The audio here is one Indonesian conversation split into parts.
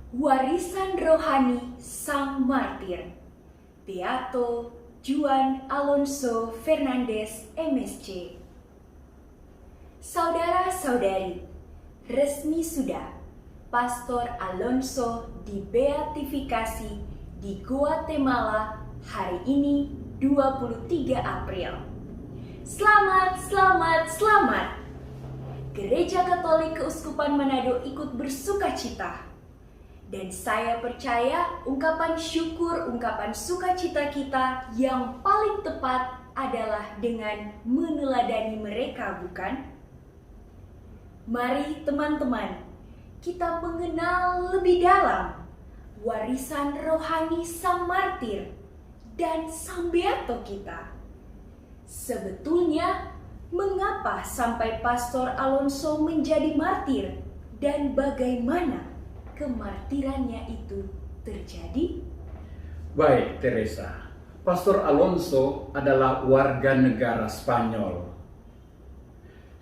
Warisan rohani Sang Martir, Beato Juan Alonso Fernandez MSc. Saudara-saudari, resmi sudah Pastor Alonso dibeatifikasi di Guatemala hari ini 23 April. Selamat, selamat, selamat! Gereja Katolik Keuskupan Manado ikut bersuka cita. Dan saya percaya ungkapan syukur, ungkapan sukacita kita yang paling tepat adalah dengan meneladani mereka, bukan? Mari teman-teman, kita mengenal lebih dalam warisan rohani Sang Martir dan Sang Beato kita. Sebetulnya, mengapa sampai Pastor Alonso menjadi martir dan bagaimana kemartirannya itu terjadi? Baik, Teresa. Pastor Alonso adalah warga negara Spanyol.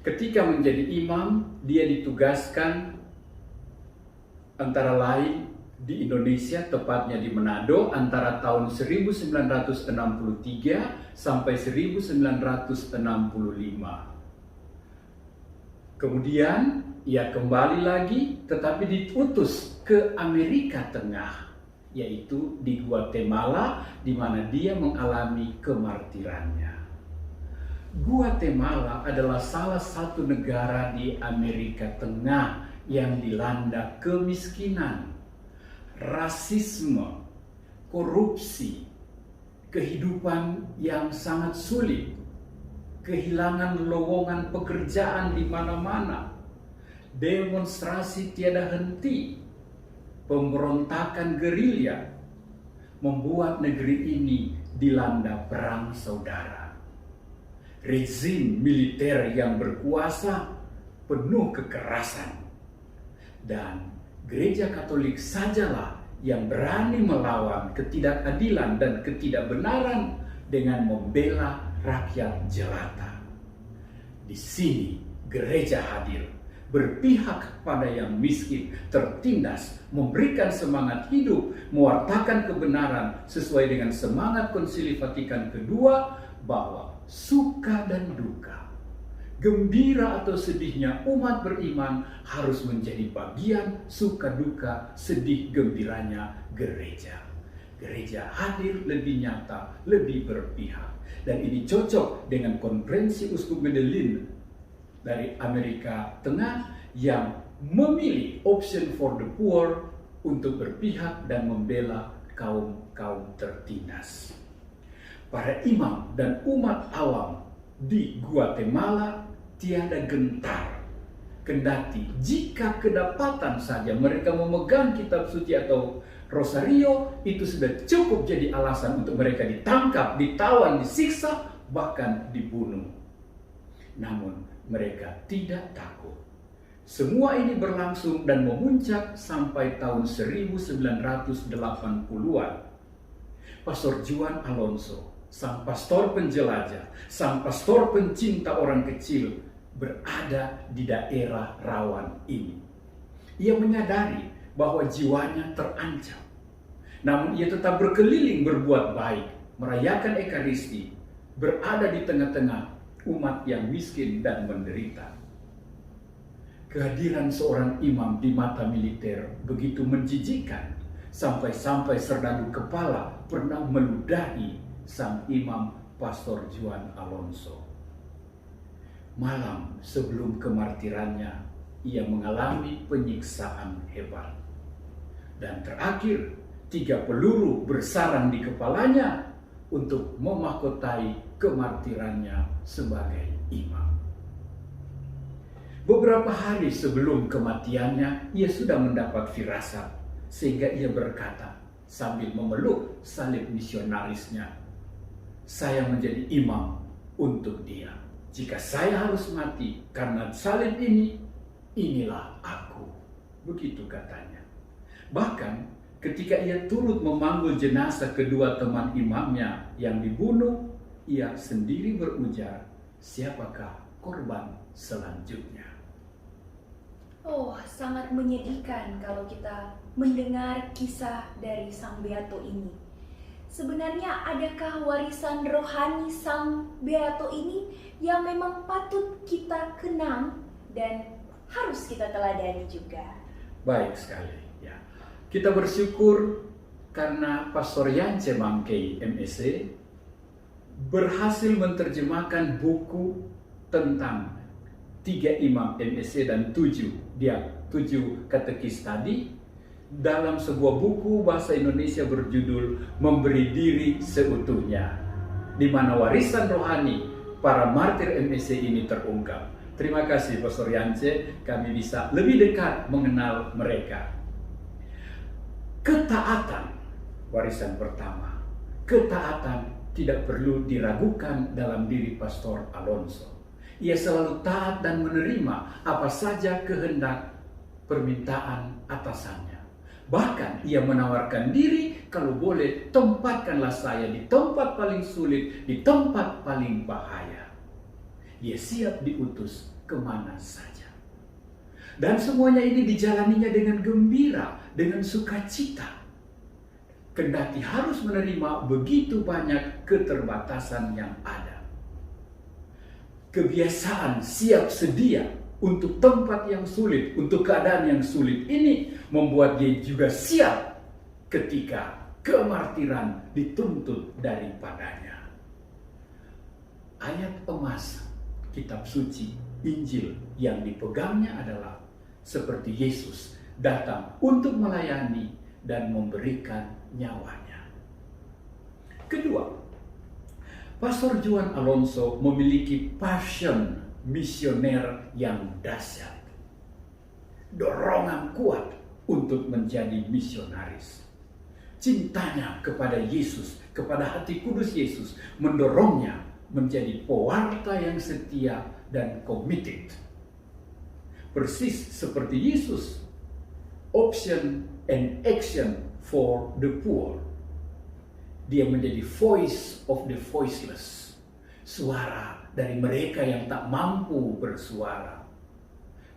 Ketika menjadi imam, dia ditugaskan antara lain di Indonesia, tepatnya di Manado, antara tahun 1963 sampai 1965. Kemudian ia kembali lagi, tetapi diutus ke Amerika Tengah, yaitu di Guatemala, di mana dia mengalami kemartirannya. Guatemala adalah salah satu negara di Amerika Tengah yang dilanda kemiskinan, rasisme, korupsi, kehidupan yang sangat sulit, kehilangan lowongan pekerjaan di mana-mana, demonstrasi tiada henti, pemberontakan gerilya, membuat negeri ini dilanda perang saudara. Rezim militer yang berkuasa penuh kekerasan, dan gereja Katolik sajalah yang berani melawan ketidakadilan dan ketidakbenaran dengan membela rakyat jelata. Di sini gereja hadir, berpihak pada yang miskin, tertindas, memberikan semangat hidup, mewartakan kebenaran sesuai dengan semangat Konsili Vatikan II, bahwa suka dan duka, gembira atau sedihnya umat beriman harus menjadi bagian suka duka, sedih gembiranya gereja. Gereja hadir lebih nyata, lebih berpihak. Dan ini cocok dengan konferensi Uskup Medellin dari Amerika Tengah yang memilih option for the poor untuk berpihak dan membela kaum-kaum tertindas. Para imam dan umat awam di Guatemala tiada gentar, kendati jika kedapatan saja mereka memegang kitab suci atau rosario, itu sudah cukup jadi alasan untuk mereka ditangkap, ditawan, disiksa, bahkan dibunuh. Namun mereka tidak takut. Semua ini berlangsung dan memuncak sampai tahun 1980-an. Pastor Juan Alonso, sang pastor penjelajah, sang pastor pencinta orang kecil, berada di daerah rawan ini. Ia menyadari bahwa jiwanya terancam. Namun ia tetap berkeliling berbuat baik, merayakan Ekaristi, berada di tengah-tengah umat yang miskin dan menderita. Kehadiran seorang imam di mata militer begitu menjijikkan, sampai-sampai serdadu kepala pernah meludahi sang imam Pastor Juan Alonso. Malam sebelum kemartirannya, ia mengalami penyiksaan hebat. Dan terakhir, 3 peluru bersarang di kepalanya untuk memahkotai kemartirannya sebagai imam. Beberapa hari sebelum kematiannya, ia sudah mendapat firasat, sehingga ia berkata sambil memeluk salib misionarisnya, "Saya menjadi imam untuk dia. Jika saya harus mati karena salib ini, inilah aku." Begitu katanya. Bahkan ketika ia turut memanggul jenazah kedua teman imamnya yang dibunuh, ia sendiri berujar, "Siapakah korban selanjutnya?" Oh, sangat menyedihkan kalau kita mendengar kisah dari Sang Beato ini. Sebenarnya adakah warisan rohani Sang Beato ini yang memang patut kita kenang dan harus kita teladani juga? Baik sekali ya. Kita bersyukur karena Pastor Yance Mangkei MSc berhasil menerjemahkan buku tentang 3 imam MSc dan 7 katekis tadi dalam sebuah buku bahasa Indonesia berjudul Memberi Diri Seutuhnya, di mana warisan rohani para martir MSc ini terungkap. Terima kasih Pastor Yance, kami bisa lebih dekat mengenal mereka. Ketaatan, warisan pertama. Ketaatan tidak perlu diragukan dalam diri Pastor Alonso. Ia selalu taat dan menerima apa saja kehendak permintaan atasannya. Bahkan ia menawarkan diri, kalau boleh tempatkanlah saya di tempat paling sulit, di tempat paling bahaya. Ia siap diutus kemana saja. Dan semuanya ini dijalaninya dengan gembira, dengan sukacita. Kendati harus menerima begitu banyak keterbatasan yang ada. Kebiasaan siap sedia untuk tempat yang sulit, untuk keadaan yang sulit ini membuat dia juga siap ketika kemartiran dituntut daripadanya. Ayat emas kitab suci Injil yang dipegangnya adalah seperti Yesus datang untuk melayani dan memberikan nyawanya. Kedua, Pastor Juan Alonso memiliki passion misioner yang dahsyat. Dorongan kuat untuk menjadi misionaris. Cintanya kepada Yesus, kepada hati kudus Yesus, mendorongnya menjadi pewarta yang setia dan committed. Persis seperti Yesus, option and action for the poor. Dia menjadi voice of the voiceless, suara dari mereka yang tak mampu bersuara.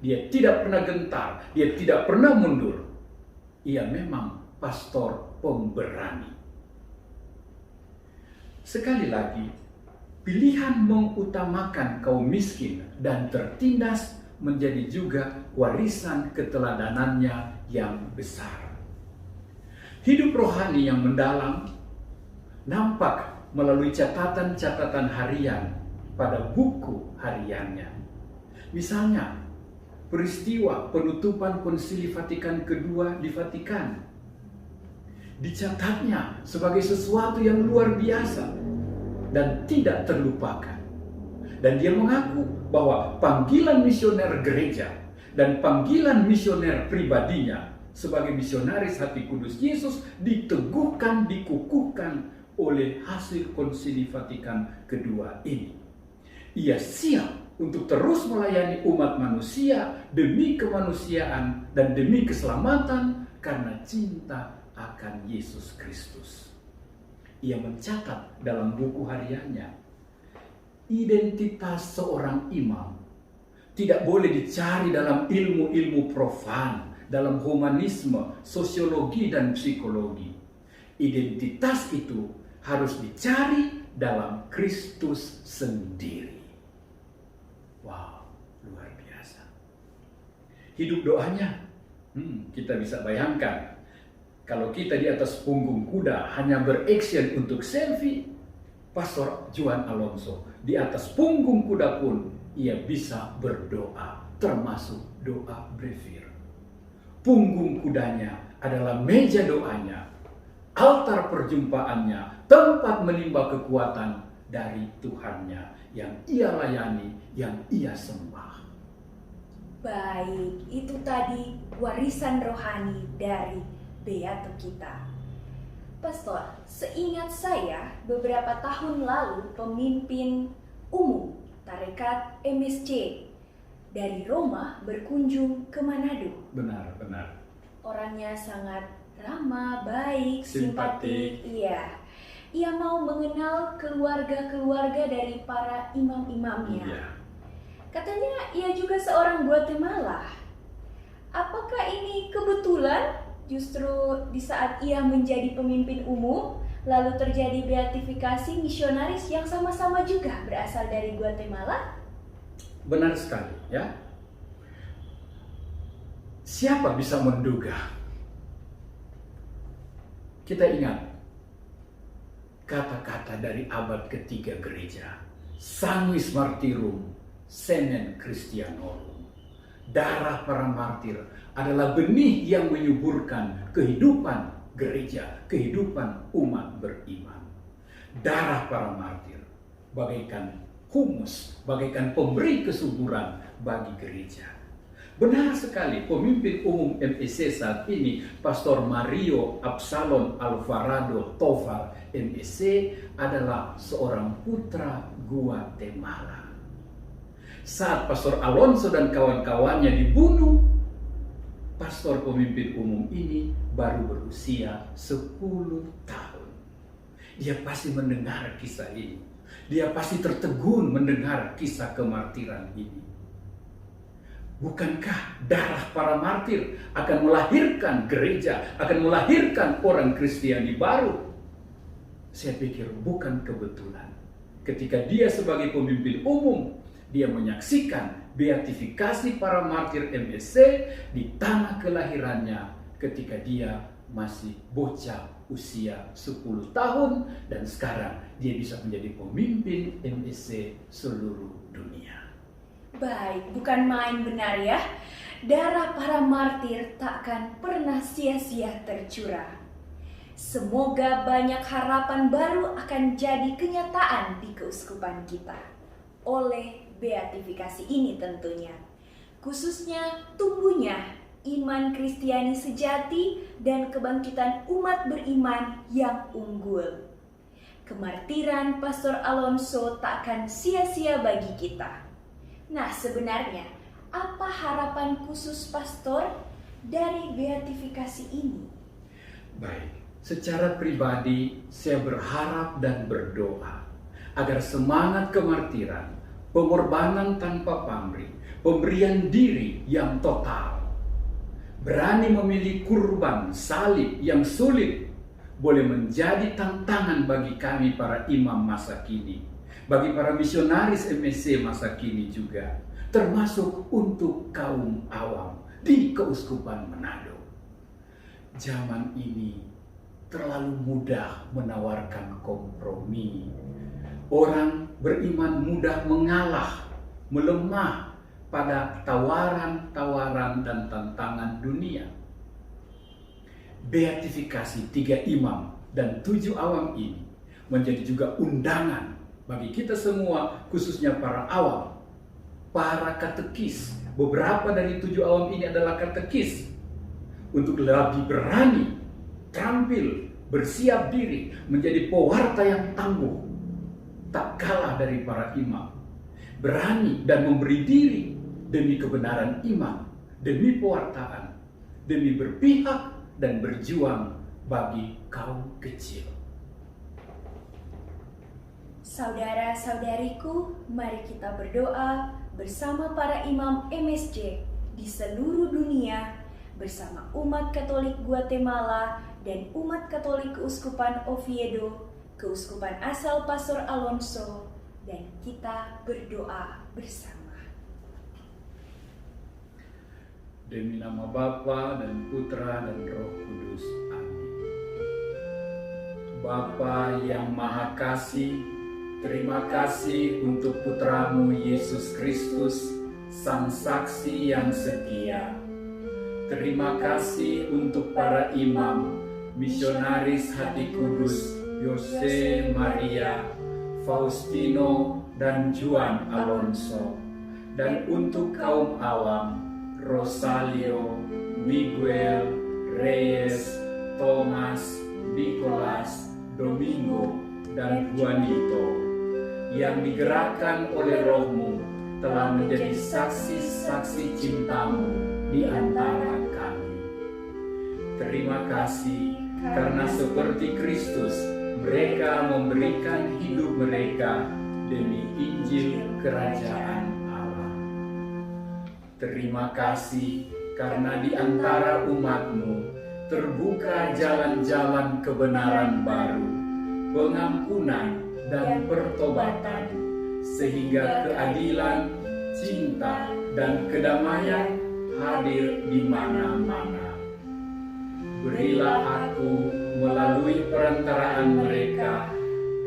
Dia tidak pernah gentar, dia tidak pernah mundur. Ia memang pastor pemberani. Sekali lagi, pilihan mengutamakan kaum miskin dan tertindas menjadi juga warisan keteladanannya yang besar. Hidup rohani yang mendalam nampak melalui catatan-catatan harian pada buku hariannya. Misalnya, peristiwa penutupan Konsili Vatikan II di Vatikan dicatatnya sebagai sesuatu yang luar biasa dan tidak terlupakan. Dan dia mengaku bahwa panggilan misioner gereja dan panggilan misioner pribadinya sebagai misionaris hati kudus Yesus diteguhkan, dikukuhkan oleh hasil Konsili Vatikan II ini. Ia siap untuk terus melayani umat manusia demi kemanusiaan dan demi keselamatan karena cinta akan Yesus Kristus. Ia mencatat dalam buku hariannya, identitas seorang imam tidak boleh dicari dalam ilmu-ilmu profan, dalam humanisme, sosiologi, dan psikologi. Identitas itu harus dicari dalam Kristus sendiri. Wow, luar biasa. Hidup doanya, kita bisa bayangkan. Kalau kita di atas punggung kuda hanya beraction untuk selfie, Pastor Juan Alonso di atas punggung kuda pun ia bisa berdoa, termasuk doa brevir. Punggung kudanya adalah meja doanya, altar perjumpaannya, tempat menimba kekuatan dari Tuhannya yang ia layani, yang ia sembah. Baik, itu tadi warisan rohani dari Beato kita. Pastor, seingat saya beberapa tahun lalu pemimpin umum Tarekat MSC dari Roma berkunjung ke Manado. Benar. Orangnya sangat ramah, baik, Simpatik. simpatik. Iya. Ia mau mengenal keluarga-keluarga dari para imam-imamnya. Iya. Katanya ia juga seorang Guatemala. Apakah ini kebetulan justru di saat ia menjadi pemimpin umum, lalu terjadi beatifikasi misionaris yang sama-sama juga berasal dari Guatemala? Benar sekali, ya. Siapa bisa menduga? Kita ingat kata-kata dari abad ketiga gereja, Sanguis Martyrum Semen Christianorum. Darah para martir adalah benih yang menyuburkan kehidupan gereja, kehidupan umat beriman. Darah para martir bagaikan humus, bagaikan pemberi kesuburan bagi gereja. Benar sekali, pemimpin umum MEC saat ini, Pastor Mario Absalon Alvarado Tovar MEC, adalah seorang putra Guatemala. Saat Pastor Alonso dan kawan-kawannya dibunuh, pastor pemimpin umum ini baru berusia 10 tahun. Dia pasti mendengar kisah ini. Dia pasti tertegun mendengar kisah kemartiran ini. Bukankah darah para martir akan melahirkan gereja, akan melahirkan orang Kristiani baru? Saya pikir bukan kebetulan. Ketika dia sebagai pemimpin umum, dia menyaksikan beatifikasi para martir MSC di tanah kelahirannya ketika dia masih bocah usia 10 tahun dan sekarang dia bisa menjadi pemimpin MSC seluruh dunia. Baik, bukan main benar ya. Darah para martir takkan pernah sia-sia tercurah. Semoga banyak harapan baru akan jadi kenyataan di keuskupan kita oleh beatifikasi ini tentunya. Khususnya tumbuhnya iman Kristiani sejati dan kebangkitan umat beriman yang unggul. Kemartiran Pastor Alonso tak akan sia-sia bagi kita. Nah, sebenarnya apa harapan khusus pastor dari beatifikasi ini? Baik, secara pribadi saya berharap dan berdoa agar semangat kemartiran, pengorbanan tanpa pamrih, pemberian diri yang total, berani memilih kurban salib yang sulit, boleh menjadi tantangan bagi kami para imam masa kini, bagi para misionaris MSC masa kini juga, termasuk untuk kaum awam di Keuskupan Manado. Zaman ini terlalu mudah menawarkan kompromi. Orang beriman mudah mengalah, melemah pada tawaran-tawaran dan tantangan dunia. Beatifikasi 3 imam dan 7 awam ini menjadi juga undangan bagi kita semua, khususnya para awam, para katekis. Beberapa dari 7 awam ini adalah katekis, untuk lebih berani, terampil, bersiap diri, menjadi pewarta yang tangguh, tak kalah dari para imam, berani dan memberi diri demi kebenaran iman, demi pewartaan, demi berpihak dan berjuang bagi kaum kecil. Saudara-saudariku, mari kita berdoa bersama para imam MSJ di seluruh dunia, bersama umat Katolik Guatemala dan umat Katolik Keuskupan Oviedo, Keuskupan asal Pastor Alonso, dan kita berdoa bersama. Demi nama Bapa dan Putra dan Roh Kudus. Amin. Bapa yang Maha Kasih, terima kasih untuk Putramu Yesus Kristus, Sang Saksi yang setia. Terima kasih untuk para imam, misionaris hati kudus, Jose Maria, Faustino, dan Juan Alonso. Dan untuk kaum awam, Rosalio, Miguel, Reyes, Thomas, Nicholas, Domingo, dan Juanito, yang digerakkan oleh Roh-Mu telah menjadi saksi-saksi cinta-Mu di antara kami. Terima kasih karena seperti Kristus mereka memberikan hidup mereka demi Injil Kerajaan Allah. Terima kasih karena di antara umat-Mu terbuka jalan-jalan kebenaran baru, pengampunan dan pertobatan, sehingga keadilan, cinta, dan kedamaian hadir di mana-mana. Berilah aku melalui perantaraan mereka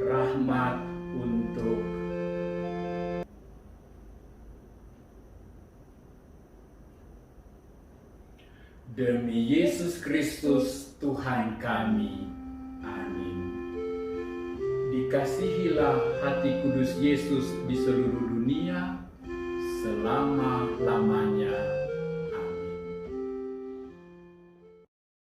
rahmat untuk demi Yesus Kristus Tuhan kami. Amin. Dikasihilah hati kudus Yesus di seluruh dunia selama-lamanya.